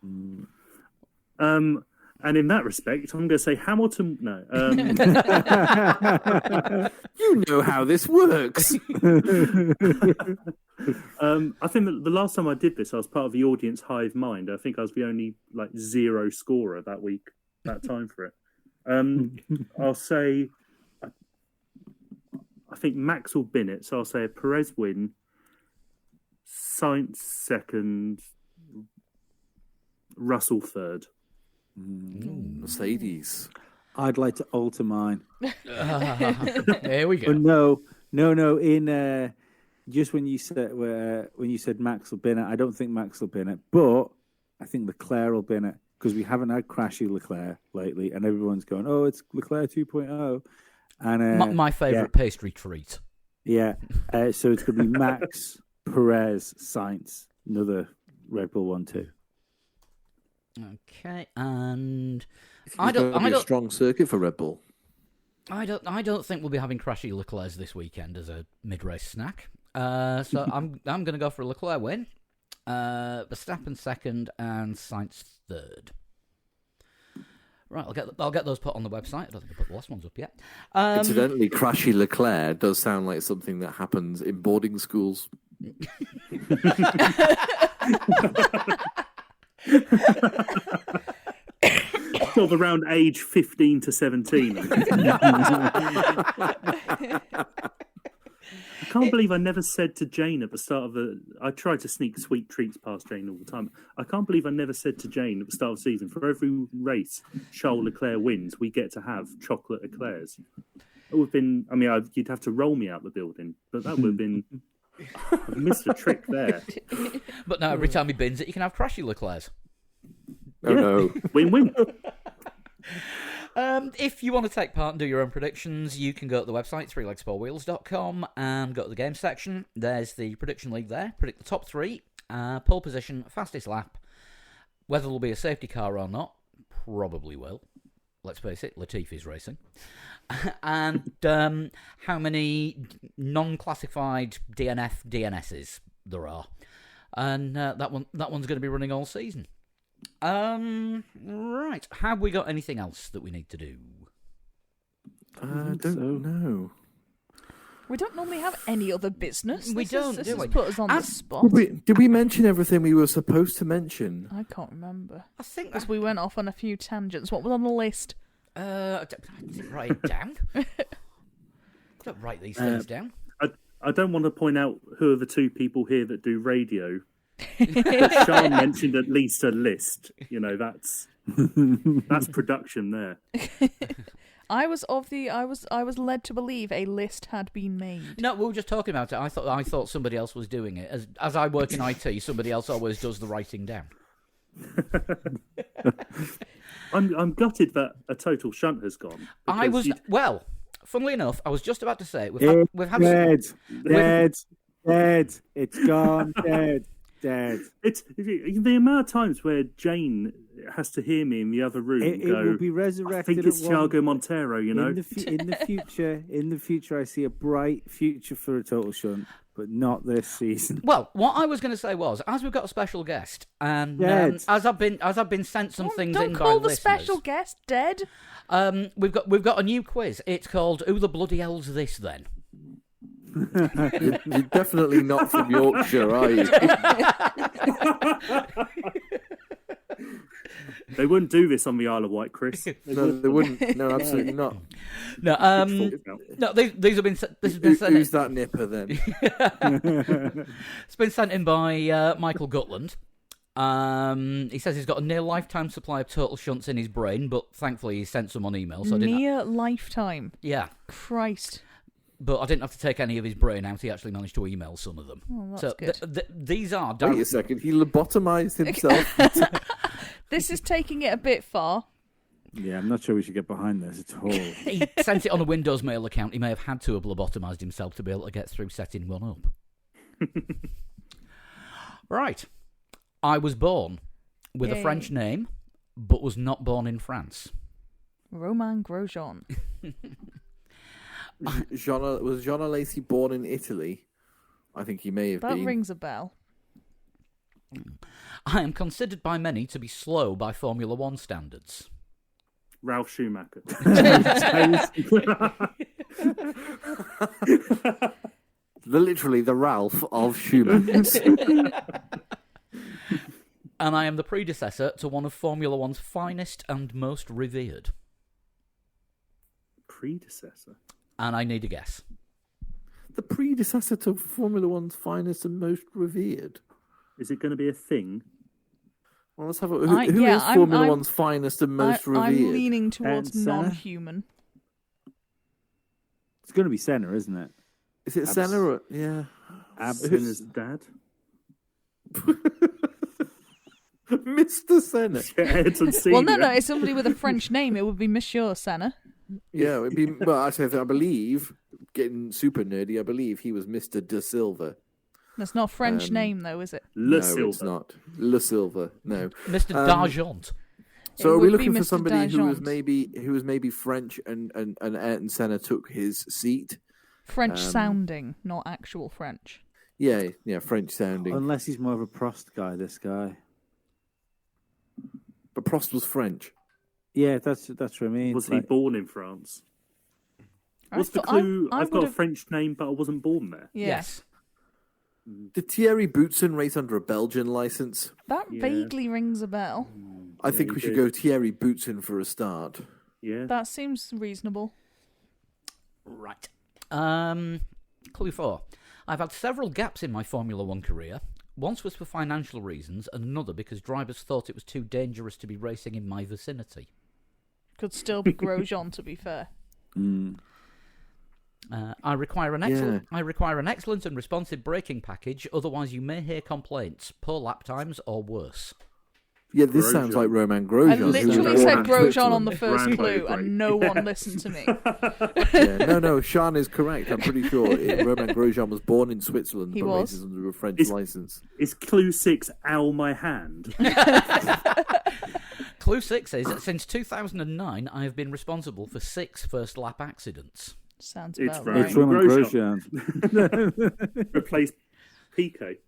And in that respect, I'm going to say Hamilton. No. You know how this works. I think that the last time I did this, I was part of the audience hive mind. I think I was the only zero scorer that week, that time for it. I'll say, I think Max will bin it, so I'll say a Perez win, Sainz second, Russell third. Mercedes. I'd like to alter mine. There we go. But no. In just when you said Max will bin it, I don't think Max will bin it, but I think Leclerc will bin it because we haven't had crashy Leclerc lately, and everyone's going, "Oh, it's Leclerc 2.0." And My favourite pastry treat. Yeah. So it's going to be Max, Perez, Sainz, another Red Bull 1-2. Okay, and I don't. A strong circuit for Red Bull. I don't think we'll be having crashy Leclercs this weekend as a mid-race snack. So I'm going to go for a Leclerc win, Verstappen second, and Sainz third. Right, I'll get those put on the website. I don't think I put the last ones up yet. Incidentally, crashy Leclerc does sound like something that happens in boarding schools. Sort of around age 15 to 17. I can't believe I never said to Jane at the start of I try to sneak sweet treats past Jane all the time. I can't believe I never said to Jane at the start of the season, for every race Charles Leclerc wins, we get to have chocolate eclairs. It would have been, you'd have to roll me out the building, but that would have been, I've missed a trick there. But now every time he bins it, you can have crashy Leclercs. Oh, no. Win-win. If you want to take part and do your own predictions, you can go to the website, threelegs4wheels.com, and go to the game section. There's the prediction league there. Predict the top three, pole position, fastest lap. Whether there'll be a safety car or not, probably will. Let's face it, Latifi's racing. And how many non-classified DNSs there are. And that one's going to be running all season. Right. Have we got anything else that we need to do? I don't know. We don't normally have any other business. We don't, This do has we? put us on the As- spot. Did we mention everything we were supposed to mention? I can't remember. I think Because we went off on a few tangents. What was on the list? I didn't write it down. Don't write these things down. I don't want to point out who are the two people here that do radio. But Sean mentioned at least a list. You know, that's production there. I was led to believe a list had been made. No, we were just talking about it. I thought somebody else was doing it. As I work in IT, somebody else always does the writing down. I'm gutted that a total shunt has gone. I because was you'd- funnily enough, I was just about to say we've had Dead. It's gone. Dead. It's the amount of times where Jane has to hear me in the other room It go, will be resurrected. I think it's at one- Thiago Montero, you know. In the future, I see a bright future for a total shunt, but not this season. Well, what I was going to say was, as we've got a special guest, and Dead. as I've been sent some things Don't in call by the special listeners, guest dead. we've got a new quiz. It's called "Who the bloody hell's this?" Then. You're definitely not from Yorkshire, are you? They wouldn't do this on the Isle of Wight, Chris. No, they wouldn't. No, absolutely not. No, these have been. This has been sent. Who's that nipper then? It's been sent in by Michael Gutland. He says he's got a near lifetime supply of total shunts in his brain, but thankfully he sent some on email, so I didn't. Near lifetime. Yeah, Christ. but I didn't have to take any of his brain out. He actually managed to email some of them. Oh, that's So good. these are. Wait a second. He lobotomized himself. This is taking it a bit far. Yeah, I'm not sure we should get behind this at all. He sent it on a Windows Mail account. He may have had to have lobotomized himself to be able to get through setting one up. Right. I was born with Yay. a French name, but was not born in France. Romain Grosjean. Was Jean Alesi born in Italy? I think he may have That been. rings a bell. I am considered by many to be slow by Formula One standards. Ralph Schumacher. Literally the Ralph of Schumacher. And I am the predecessor to one of Formula One's finest and most revered. Predecessor? And I need a guess. The predecessor to Formula One's finest and most revered. Is it going to be a thing? Well, let's have a who is Formula One's finest and most revered? I'm leaning towards And Senna? non-human. It's going to be Senna, isn't it? Is it Senna? Or, yeah. Senna's dad? Mr. Senna. Yeah, Ayrton Senna. Well, no, it's somebody with a French name. It would be Monsieur Senna. Yeah, it would be. Well, actually, I believe, getting super nerdy, I believe he was Mr. De Silva. That's not a French name, though, is it? Le No, Silva. it's not. Le Silva. No. Mr. D'Argent. So It are we would be looking for Mr. somebody who was D'Argent. maybe French and Ayrton Senna took his seat? French sounding, not actual French. Yeah, French sounding. Unless he's more of a Prost guy, this guy. But Prost was French. Yeah, that's what I mean. Was he born in France? What's the thought- I- clue? I I've got a would've- French name, but I wasn't born there. Yeah. Yes. Did Thierry Boutsen race under a Belgian license? That vaguely rings a bell. I think he we should did. go Thierry Boutsen for a start. Yeah. That seems reasonable. Right. Clue 4. I've had several gaps in my Formula One career. Once was for financial reasons, and another because drivers thought it was too dangerous to be racing in my vicinity. Could still be Grosjean, to be fair. I require an excellent and responsive braking package, otherwise you may hear complaints, poor lap times or worse. Yeah, this Grosjean. sounds like Romain I Grosjean. literally Yeah. said Grosjean on the Switzerland. first Rambo clue, break. and no one listened to me. No, Sean is correct. I'm pretty sure Romain Grosjean was born in Switzerland, He but was. races under a French Is- license. Is clue 6 Ow My Hand? Clue 6 is, since 2009, I have been responsible for 6 first lap accidents. Sounds It's about right. It's right. Roman Grosjean. Grosjean. Replace Piquet.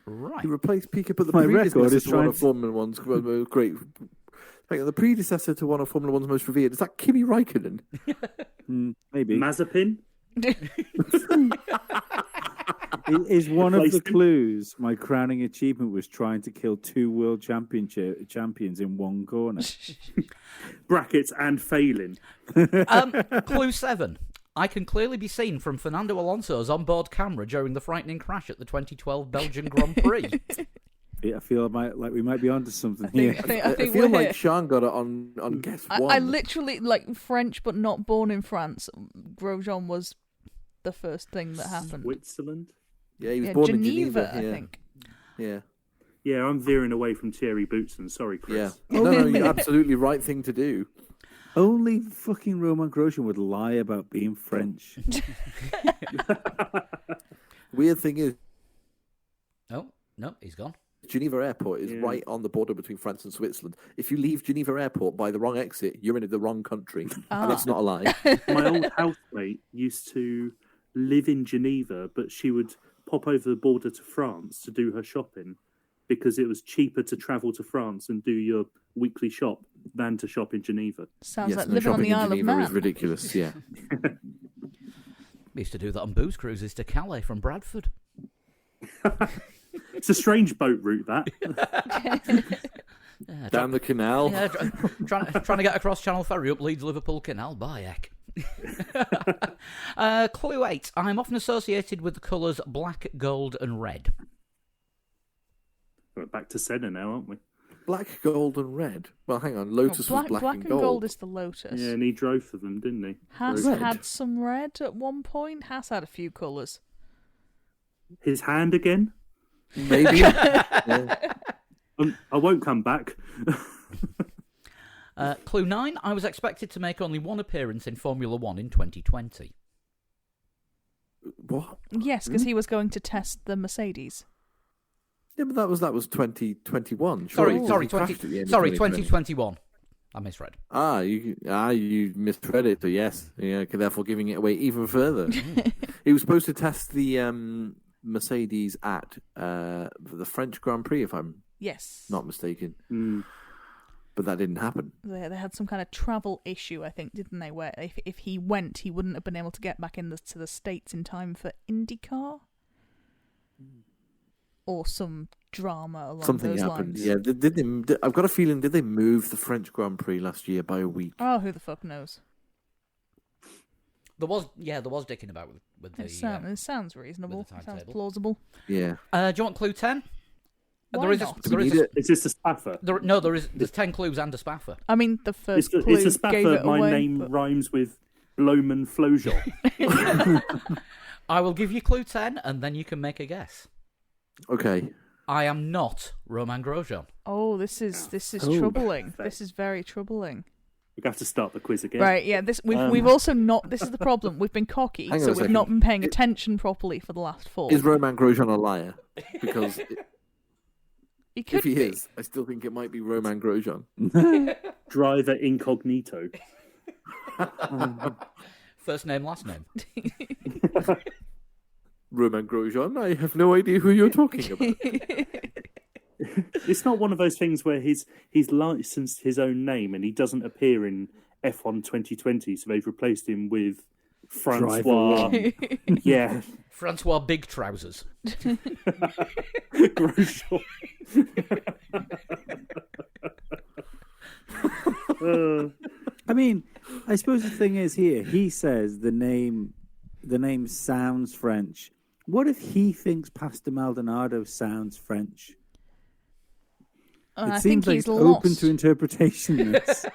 Right. He replaced Piquet, but the My predecessor record is to one trying of to- Formula One's great Hang on, the predecessor to one of Formula One's most revered, is that Kimi Raikkonen? Maybe. Mazepin. Is one of the Replaced him. clues my crowning achievement was trying to kill 2 world champions in one corner? Brackets and failing. Clue 7. I can clearly be seen from Fernando Alonso's onboard camera during the frightening crash at the 2012 Belgian Grand Prix. I feel like we might be onto something I here. think I we're feel like here. Sean got it on guess one. I literally, like, French but not born in France. Grosjean was the first thing that happened. Switzerland. Yeah, he was born in Geneva. I Yeah. think. Yeah. Yeah, I'm veering away from Thierry Boutsen. Sorry, Yeah. Chris. No, you're absolutely right thing to do. Only fucking Roman Grosjean would lie about being French. Weird thing is, Oh, no, he's gone. Geneva Airport is right on the border between France and Switzerland. If you leave Geneva Airport by the wrong exit, you're in the wrong country. And it's not a lie. My old housemate used to live in Geneva, but she would pop over the border to France to do her shopping because it was cheaper to travel to France and do your weekly shop than to shop in Geneva. Sounds Yes, like no, living on shopping the in Isle of Geneva is Man. ridiculous, yeah. We used to do that on booze cruises to Calais from Bradford. It's a strange boat route, that. Down the canal. Yeah, trying to get across Channel Ferry up Leeds Liverpool Canal by heck. Clue 8. I'm often associated with the colours black, gold, and red. We're back to Senna now, aren't we? Black, gold, and red. Well, hang on. Lotus was black black and and gold. gold is the Lotus. Yeah, and he drove for them, didn't he? Haas Red. had some red at one point. Haas had a few colours. His hand again? Maybe. Yeah. I won't come back. Clue 9. I was expected to make only one appearance in Formula 1 in 2020. What? Yes, because he was going to test the Mercedes. Yeah, but that was 2021. Sorry, surely, sorry, 'cause he crashed at the end of 2021. I misread. You misread it, but yes. Yeah, therefore giving it away even further. He was supposed to test the Mercedes at the French Grand Prix, if I'm Yes. not mistaken. Mm. But that didn't happen. They had some kind of travel issue, I think, didn't they? Where if he went, he wouldn't have been able to get back to the States in time for IndyCar, or some drama along Something those happened. lines. Yeah, I've got a feeling, did they move the French Grand Prix last year by a week? Oh, who the fuck knows? There was dicking about with the. It sounds reasonable. with the Sounds timetable. plausible. Yeah. Do you want clue 10? Why not? Do we need it? Is this a spaffer? There's 10 clues and a spaffer. I mean, the first clue It's a gave spaffer. it My away. name but- rhymes with Bloman Flojon. I will give you clue 10 and then you can make a guess. Okay. I am not Romain Grosjean. Oh, this is troubling. This is very troubling. We're going to have to start the quiz again. Right, yeah. We've also not. This is the problem. We've been cocky, Hang on so a we've second. not been paying attention properly for the last 4. Is Romain Grosjean a liar? Because He could if he be. is, I still think it might be Romain Grosjean. Driver incognito. First name, last name. Romain Grosjean? I have no idea who you're talking about. It's not one of those things where he's licensed his own name and he doesn't appear in F1 2020, so they've replaced him with Francois. Yeah, Francois Big Trousers. Grosjean. I mean, I suppose the thing is here, he says the name sounds French. What if he thinks Pastor Maldonado sounds French? I It think seems like he's it's open lost. to interpretation. This.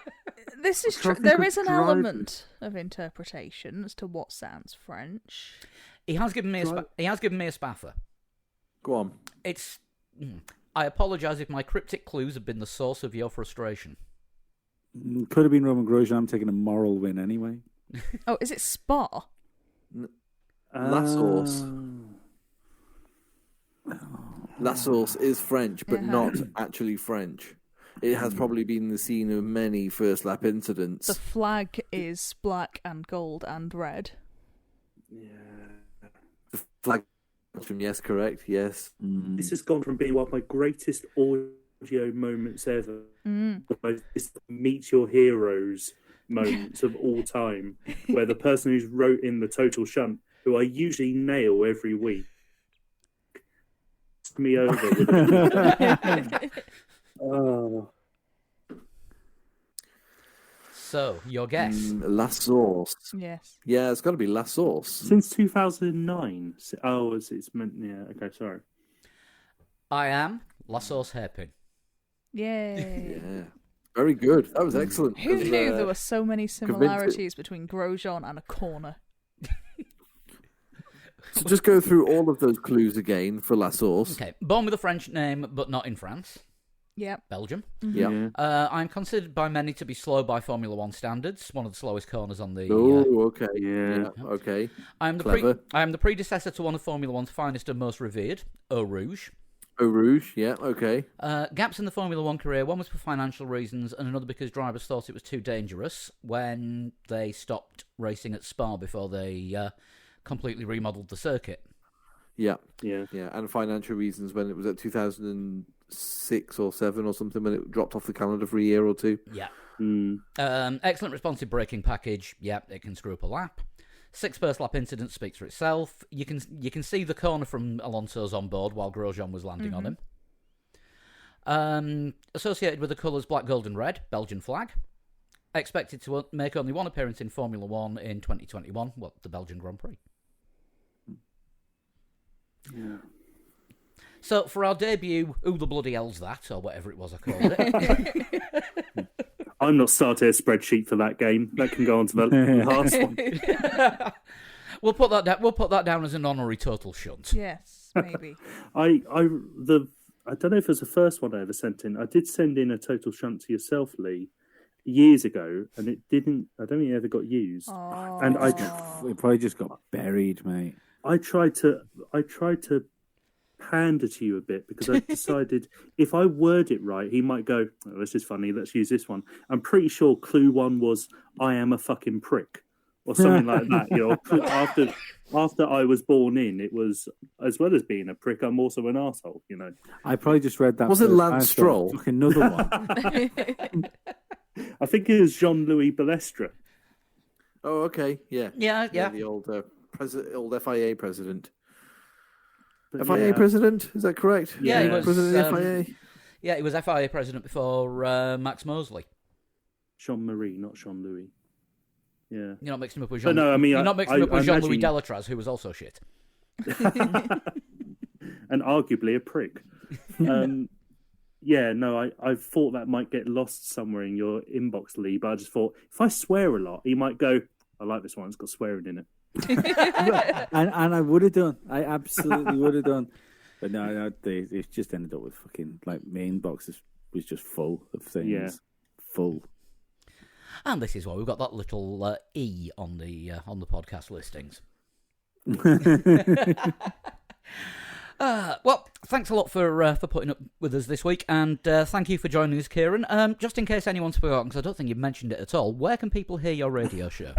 This is true. Traffic There of is an drivers. element of interpretation as to what sounds French. He has given me a spaffer. Go on. It's. I apologise if my cryptic clues have been the source of your frustration. Could have been Roman Grosjean. I'm taking a moral win anyway. Oh, is it Spa? La Source. La Source is French, but not actually French. It has probably been the scene of many first lap incidents. The flag is black and gold and red. The flag. Yes, correct. Yes. This has gone from being one of my greatest audio moments ever. It's meet your heroes moments of all time, where the person who's wrote in the Total Shunt, who I usually nail every week, me over with oh. So, your guess? La Source. Yes. Yeah, it's got to be La Source. Since 2009. Oh, it's meant. Yeah. Okay. Sorry. I am La Sauce Hairpin. Yay. Yeah. Very good. That was excellent. Who It was, knew there were so many similarities between Grosjean and a corner? So just go through all of those clues again for La Source. Okay, born with a French name, but not in France. Yep. Belgium. Yeah. I'm considered by many to be slow by Formula One standards. One of the slowest corners on the. Oh, okay. Yeah. Okay. I am the predecessor to one of Formula One's finest and most revered, Eau Rouge. Eau Rouge. Yeah. Okay. Gaps in the Formula One career. One was for financial reasons, and another because drivers thought it was too dangerous when they stopped racing at Spa before they completely remodeled the circuit. Yeah. Yeah. Yeah. And financial reasons when it was at 2006 or 7 or something, when it dropped off the calendar for a year or two. Yeah. Mm. Excellent responsive braking package. Yeah, it can screw up a lap. 6 first lap incident speaks for itself. You can see the corner from Alonso's on board while Grosjean was landing on him. Associated with the colours black, gold and red, Belgian flag. Expected to make only one appearance in Formula One in 2021, the Belgian Grand Prix. Yeah. So for our debut, who the bloody hell's that, or whatever it was I called it. I'm not starting a spreadsheet for that game. That can go on to the last one. We'll put that down as an honorary total shunt. Yes, maybe. I don't know if it was the first one I ever sent in. I did send in a total shunt to yourself, Lee, years ago, and it didn't. I don't think it ever got used. Oh. And It probably just got buried, mate. I tried to pander to you a bit because I decided if I word it right, he might go, oh, this is funny, let's use this one. I'm pretty sure clue 1 was I am a fucking prick or something like that. You know, after I was born in, it was, as well as being a prick, I'm also an arsehole, you know. I probably just read that. Was it first. Lance I thought, Stroll? "Fuck, another one. I think it was Jean-Louis Balestre. Oh, okay. Yeah. Yeah. The old old FIA president. But FIA yeah. president, is that correct? Yeah, he was, President of the FIA. Yeah, he was FIA president before Max Mosley. Jean-Marie, not Jean-Louis. Yeah. You're not mixing him up with But Jean. no, I mean, you're not mixing him up with Jean-Louis Delatraz, who was also shit. And arguably a prick. Yeah, no, I thought that might get lost somewhere in your inbox, Lee, but I just thought if I swear a lot, he might go, I like this one, it's got swearing in it. and I would have done. I absolutely would have done. But no, it just ended up with fucking, like, my inbox was just full of things. Yeah. Full. And this is why we've got that little E on the podcast listings. Well, thanks a lot for putting up with us this week, and thank you for joining us, Kieran. Just in case anyone's forgotten, because I don't think you've mentioned it at all, where can people hear your radio show?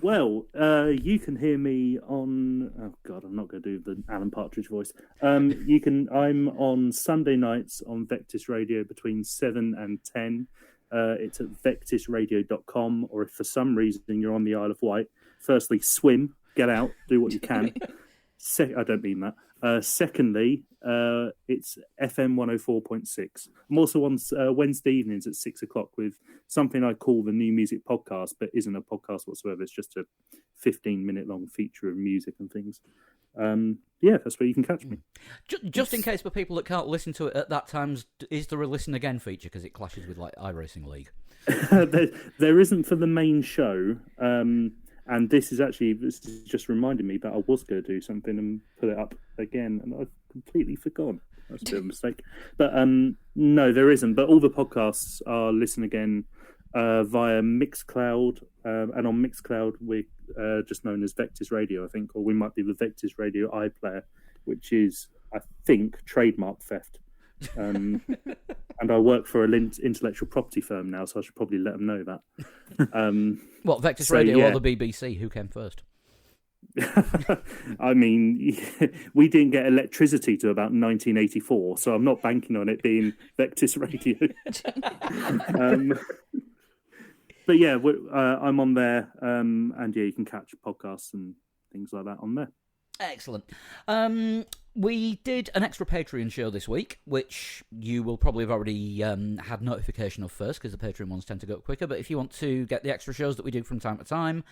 Well, you can hear me on. Oh God, I'm not going to do the Alan Partridge voice. I'm on Sunday nights on Vectis Radio between 7 and 10. It's at vectisradio.com, or if for some reason you're on the Isle of Wight, firstly, swim, get out, do what you can. I don't mean that. Secondly, it's FM 104.6. I'm also on Wednesday evenings at 6 o'clock with something I call the New Music Podcast, but isn't a podcast whatsoever. It's just a 15-minute long feature of music and things. Yeah, that's where you can catch me. Just in case for people that can't listen to it at that time, is there a listen again feature because it clashes with like iRacing League? there isn't for the main show. And this is just reminding me that I was going to do something and put it up again, and I've completely forgotten. That's a bit of a mistake. But no, there isn't. But all the podcasts are listen again via Mixcloud. And on Mixcloud, we're just known as Vectis Radio, I think, or we might be the Vectis Radio iPlayer, which is, I think, trademark theft. And I work for an intellectual property firm now, so I should probably let them know that. What, Vectis Radio or the BBC? Who came first? I mean, we didn't get electricity to about 1984, so I'm not banking on it being Vectis Radio. But yeah, I'm on there, and yeah, you can catch podcasts and things like that on there. Excellent. We did an extra Patreon show this week, which you will probably have already had notification of first, because the Patreon ones tend to go up quicker. But if you want to get the extra shows that we do from time to time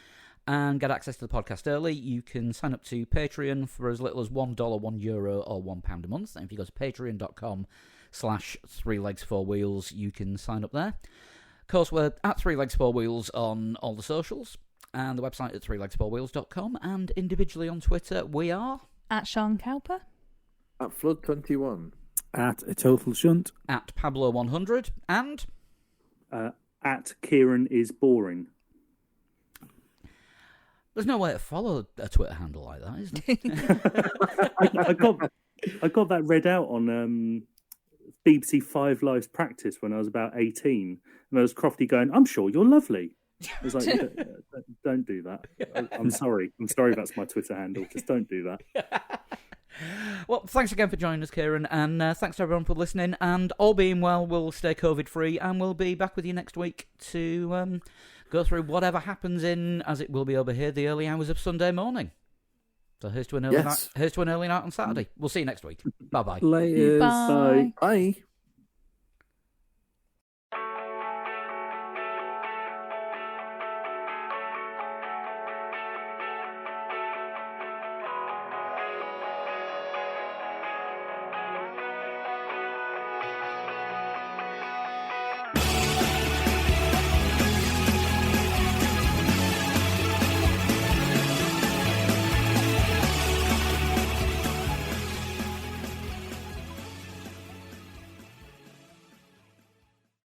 and get access to the podcast early, you can sign up to Patreon for as little as $1, €1, or £1 a month. And if you go to patreon.com/3legs4wheels, you can sign up there. Of course, we're at 3legs4wheels on all the socials, and the website at 3legs4wheels.com, and individually on Twitter, we are... At Sean Cowper. At Flood21. At A Total Shunt. At Pablo100, and... at Kieran is boring. There's no way to follow a Twitter handle like that, is there? I got that read out on BBC 5 Live's practice when I was about 18, and there was Crofty going, "I'm sure you're lovely." I was like, don't do that. I'm sorry. That's my Twitter handle. Just don't do that. Well, thanks again for joining us, Kieran, and thanks to everyone for listening. And all being well, we'll stay COVID-free, and we'll be back with you next week to go through whatever happens in, as it will be over here, the early hours of Sunday morning. So here's to an early night. Here's to an early night on Saturday. We'll see you next week. Bye-bye. Later. Bye. Bye.